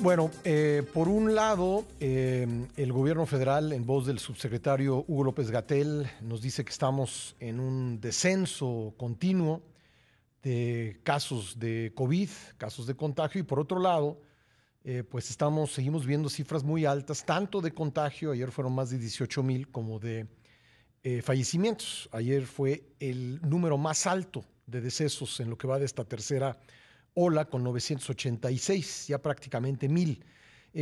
Bueno, por un lado, el gobierno federal, en voz del subsecretario Hugo López-Gatell, nos dice que estamos en un descenso continuo de casos de COVID, casos de contagio, y por otro lado, pues seguimos viendo cifras muy altas, tanto de contagio, ayer fueron más de 18,000, como de fallecimientos. Ayer fue el número más alto de decesos en lo que va de esta tercera ola, con 986, ya prácticamente 1,000.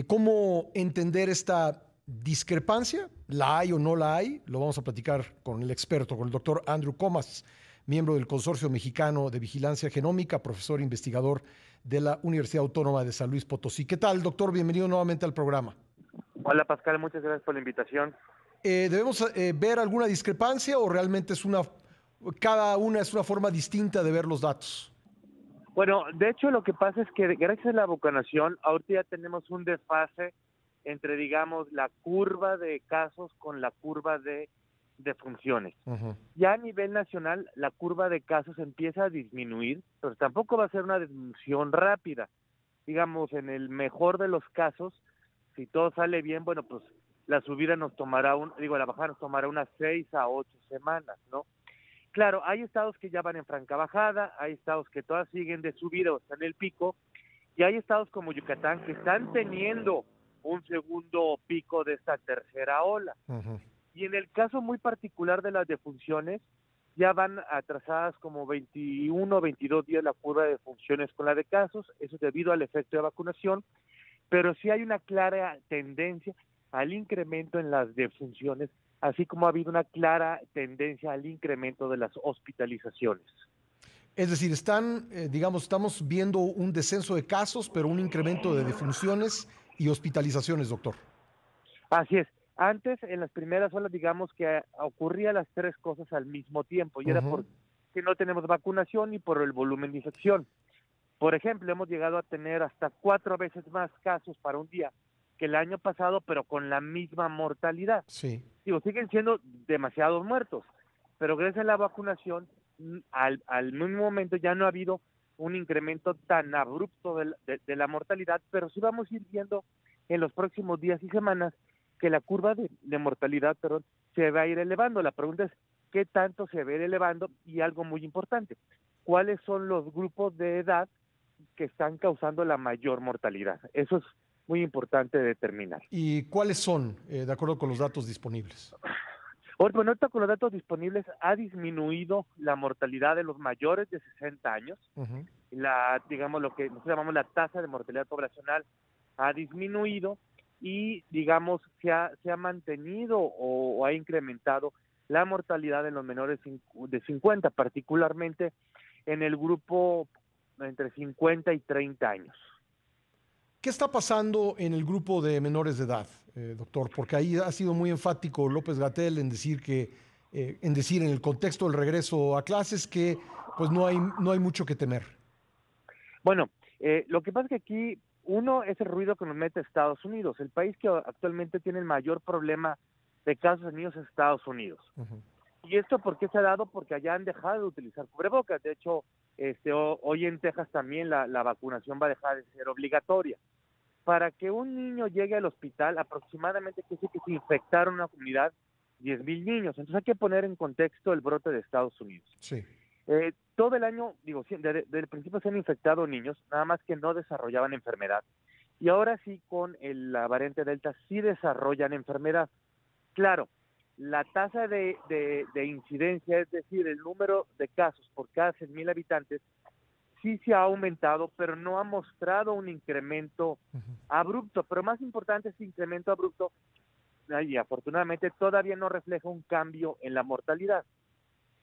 ¿Cómo entender esta discrepancia? ¿La hay o no la hay? Lo vamos a platicar con el experto, con el doctor Andrew Comas, miembro del Consorcio Mexicano de Vigilancia Genómica, profesor e investigador de la Universidad Autónoma de San Luis Potosí. ¿Qué tal, doctor? Bienvenido nuevamente al programa. Hola Pascal, muchas gracias por la invitación. ¿Debemos ver alguna discrepancia o realmente cada una es una forma distinta de ver los datos? Bueno, de hecho lo que pasa es que gracias a la vacunación, ahorita ya tenemos un desfase entre, digamos, la curva de casos con la curva de defunciones. Uh-huh. Ya a nivel nacional, la curva de casos empieza a disminuir, pero tampoco va a ser una disminución rápida. Digamos, en el mejor de los casos, si todo sale bien, bueno, pues la subida nos tomará, la bajada nos tomará unas 6 a 8 semanas, ¿no? Claro, hay estados que ya van en franca bajada, hay estados que todavía siguen de subida o están en el pico, y hay estados como Yucatán que están teniendo un segundo pico de esta tercera ola. Uh-huh. Y en el caso muy particular de las defunciones, ya van atrasadas como 21 o 22 días la curva de defunciones con la de casos, eso es debido al efecto de vacunación, pero sí hay una clara tendencia al incremento en las defunciones, así como ha habido una clara tendencia al incremento de las hospitalizaciones. Es decir, estamos viendo un descenso de casos, pero un incremento de defunciones y hospitalizaciones, doctor. Así es. Antes, en las primeras olas, digamos que ocurría las tres cosas al mismo tiempo, y era Uh-huh. porque no tenemos vacunación y por el volumen de infección. Por ejemplo, hemos llegado a tener hasta 4 veces más casos para un día que el año pasado, pero con la misma mortalidad. Sí. Digo, siguen siendo demasiados muertos, pero gracias a la vacunación, al mismo momento ya no ha habido un incremento tan abrupto de la mortalidad, pero sí vamos a ir viendo en los próximos días y semanas que la curva de mortalidad, se va a ir elevando. La pregunta es, ¿qué tanto se va a ir elevando? Y algo muy importante, ¿cuáles son los grupos de edad que están causando la mayor mortalidad? Eso es muy importante determinar. ¿Y cuáles son, de acuerdo con los datos disponibles? Bueno, ahorita con los datos disponibles ha disminuido la mortalidad de los mayores de 60 años. Uh-huh. Digamos, lo que nosotros llamamos la tasa de mortalidad poblacional ha disminuido y, digamos, se ha mantenido o ha incrementado la mortalidad en los menores de 50, particularmente en el grupo entre 50 y 30 años. ¿Qué está pasando en el grupo de menores de edad, doctor? Porque ahí ha sido muy enfático López-Gatell en decir en el contexto del regreso a clases, que pues no hay mucho que temer. Bueno, lo que pasa es que aquí uno es el ruido que nos mete Estados Unidos. El país que actualmente tiene el mayor problema de casos en niños es Estados Unidos. Uh-huh. ¿Y esto por qué se ha dado? Porque allá han dejado de utilizar cubrebocas. De hecho, hoy en Texas también la vacunación va a dejar de ser obligatoria. Para que un niño llegue al hospital, aproximadamente que se infectaron una comunidad 10,000 niños. Entonces hay que poner en contexto el brote de Estados Unidos. Sí. Todo el año, desde el principio se han infectado niños, nada más que no desarrollaban enfermedad. Y ahora sí, con la variante Delta, sí desarrollan enfermedad. Claro, la tasa de incidencia, es decir, el número de casos por cada 100,000 habitantes, sí se ha aumentado, pero no ha mostrado un incremento Uh-huh. abrupto. Pero más importante, ese incremento abrupto, y afortunadamente todavía no refleja un cambio en la mortalidad.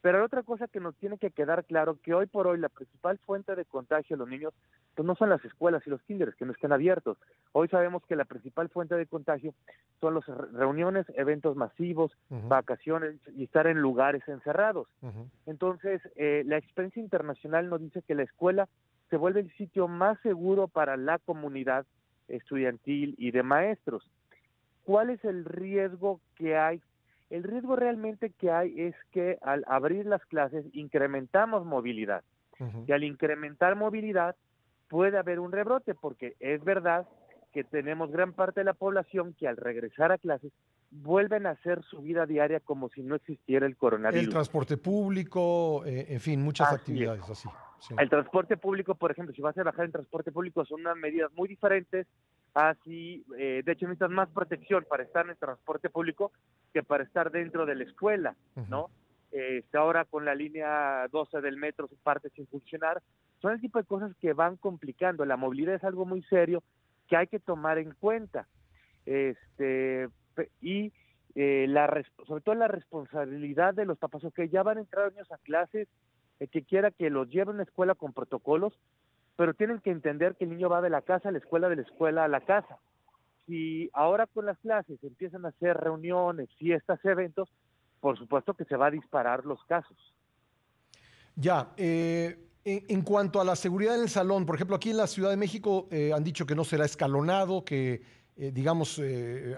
Pero hay otra cosa que nos tiene que quedar claro, que hoy por hoy la principal fuente de contagio de los niños pues no son las escuelas y los kinders que no están abiertos. Hoy sabemos que la principal fuente de contagio son las reuniones, eventos masivos, Uh-huh. vacaciones y estar en lugares encerrados. Uh-huh. Entonces, la experiencia internacional nos dice que la escuela se vuelve el sitio más seguro para la comunidad estudiantil y de maestros. ¿Cuál es el riesgo que hay? El riesgo realmente que hay es que al abrir las clases incrementamos movilidad. Uh-huh. Y al incrementar movilidad puede haber un rebrote, porque es verdad que tenemos gran parte de la población que al regresar a clases vuelven a hacer su vida diaria como si no existiera el El coronavirus. transporte público, en fin, muchas Así es. actividades así. Sí. El transporte público, por ejemplo, si vas a viajar en transporte público, son unas medidas muy diferentes. Así, de hecho, necesitas más protección para estar en el transporte público que para estar dentro de la escuela, ¿no? Ahora con la línea 12 del metro, su parte sin funcionar, son el tipo de cosas que van complicando. La movilidad es algo muy serio que hay que tomar en cuenta. Y sobre todo la responsabilidad de los papás, que ya van a entrar niños a clases, que quiera que los lleve a una escuela con protocolos, pero tienen que entender que el niño va de la casa a la escuela, de la escuela a la casa. Si ahora con las clases empiezan a hacer reuniones, fiestas, eventos, por supuesto que se va a disparar los casos. Ya, en cuanto a la seguridad en el salón, por ejemplo, aquí en la Ciudad de México han dicho que no será escalonado, que digamos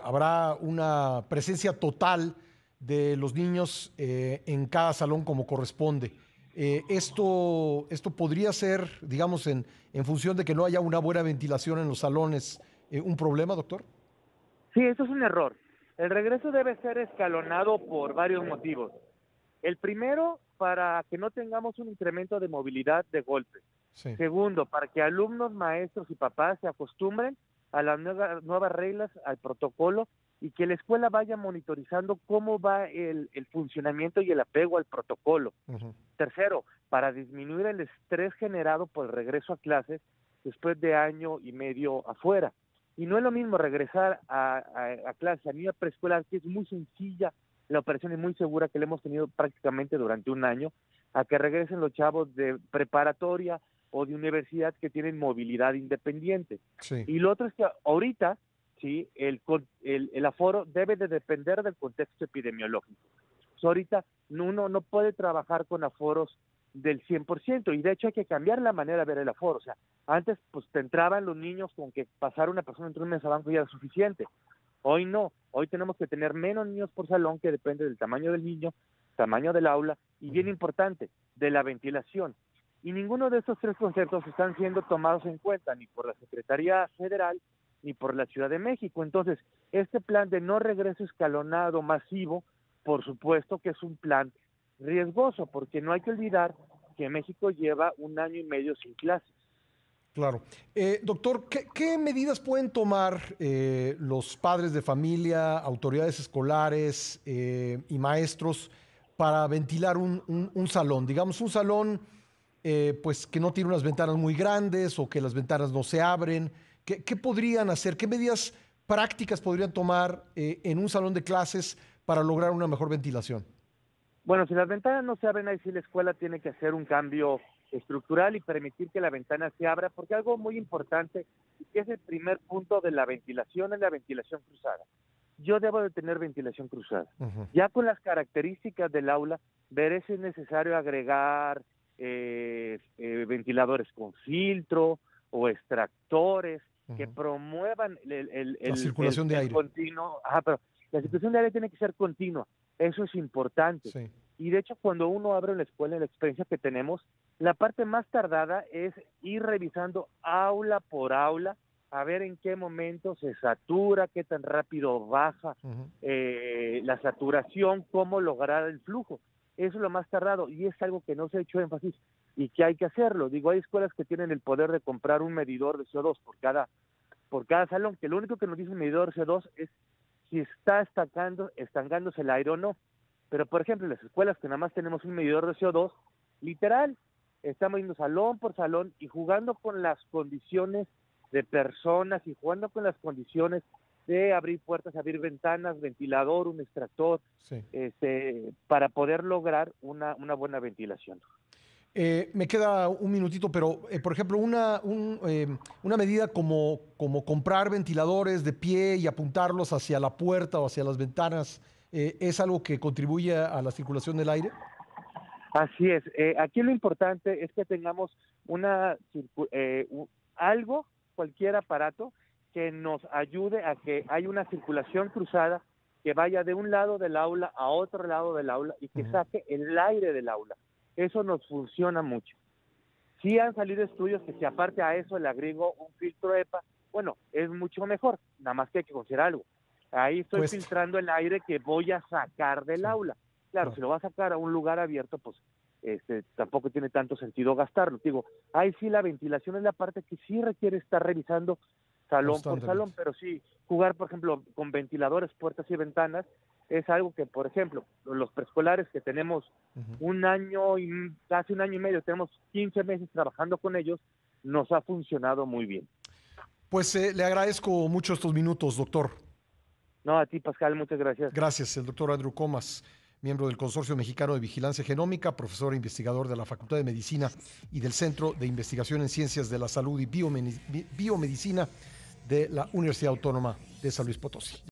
habrá una presencia total de los niños en cada salón como corresponde. Esto podría ser, digamos, en función de que no haya una buena ventilación en los salones, un problema, doctor. Sí, eso es un error. El regreso debe ser escalonado por varios motivos. El primero, para que no tengamos un incremento de movilidad de golpe. Sí. Segundo, para que alumnos, maestros y papás se acostumbren a las nuevas reglas, al protocolo, y que la escuela vaya monitorizando cómo va el funcionamiento y el apego al protocolo. Tercero, para disminuir el estrés generado por el regreso a clases después de año y medio afuera. Y no es lo mismo regresar a clases a niña preescolar, que es muy sencilla, la operación es muy segura, que la hemos tenido prácticamente durante un año, a que regresen los chavos de preparatoria o de universidad que tienen movilidad independiente. Sí. Y lo otro es que ahorita, sí, el aforo debe de depender del contexto epidemiológico. Ahorita uno no puede trabajar con aforos del 100%, y de hecho hay que cambiar la manera de ver el aforo. O sea, antes pues te entraban los niños con que pasar una persona entre un mesabanco ya era suficiente. Hoy no, hoy tenemos que tener menos niños por salón, que depende del tamaño del niño, tamaño del aula y, bien importante, de la ventilación. Y ninguno de estos tres conceptos están siendo tomados en cuenta ni por la Secretaría Federal ni por la Ciudad de México. Entonces, este plan de no regreso escalonado masivo, por supuesto que es un plan riesgoso, porque no hay que olvidar que México lleva un año y medio sin clases. Claro. Doctor, ¿qué medidas pueden tomar los padres de familia, autoridades escolares y maestros para ventilar un salón? Digamos, un salón pues que no tiene unas ventanas muy grandes o que las ventanas no se abren. ¿Qué podrían hacer? ¿Qué medidas prácticas podrían tomar en un salón de clases para lograr una mejor ventilación? Bueno, si las ventanas no se abren, ahí sí la escuela tiene que hacer un cambio estructural y permitir que la ventana se abra, porque algo muy importante, y que es el primer punto de la ventilación, es la ventilación cruzada. Yo debo de tener ventilación cruzada. Ya con las características del aula, veré si es necesario agregar ventiladores con filtro o extractores que promuevan la circulación de aire. continuo. Pero la circulación de aire tiene que ser continua. Eso es importante. Sí. Y de hecho, cuando uno abre la escuela, en la experiencia que tenemos, la parte más tardada es ir revisando aula por aula, a ver en qué momento se satura, qué tan rápido baja la saturación, cómo lograr el flujo. Eso es lo más tardado, y es algo que no se ha hecho énfasis y que hay que hacerlo. Digo, hay escuelas que tienen el poder de comprar un medidor de CO2 por cada salón, que lo único que nos dice un medidor de CO2 es si está estancándose el aire o no. Pero, por ejemplo, en las escuelas que nada más tenemos un medidor de CO2, literal, estamos yendo salón por salón y jugando con las condiciones de personas y jugando con las condiciones de abrir puertas, abrir ventanas, ventilador, un extractor, Sí. Para poder lograr una buena ventilación. Me queda un minutito, pero por ejemplo, una medida como comprar ventiladores de pie y apuntarlos hacia la puerta o hacia las ventanas, ¿es algo que contribuye a la circulación del aire? Así es. Aquí lo importante es que tengamos algo, cualquier aparato, que nos ayude a que haya una circulación cruzada que vaya de un lado del aula a otro lado del aula y que saque el aire del aula. Eso nos funciona mucho. Sí han salido estudios que si aparte a eso le agrego un filtro EPA, bueno, es mucho mejor, nada más que hay que considerar algo. Ahí estoy Cuesta. filtrando el aire que voy a sacar del aula. Claro, si lo va a sacar a un lugar abierto, pues tampoco tiene tanto sentido gastarlo. Digo, ahí sí la ventilación es la parte que sí requiere estar revisando salón por salón, pero sí, jugar, por ejemplo, con ventiladores, puertas y ventanas, es algo que, por ejemplo, los preescolares que tenemos un año y casi un año y medio, tenemos 15 meses trabajando con ellos, nos ha funcionado muy bien. Pues le agradezco mucho estos minutos, doctor. No, a ti, Pascal, muchas gracias. Gracias, el doctor Andrew Comas, miembro del Consorcio Mexicano de Vigilancia Genómica, profesor e investigador de la Facultad de Medicina y del Centro de Investigación en Ciencias de la Salud y Biomedicina de la Universidad Autónoma de San Luis Potosí.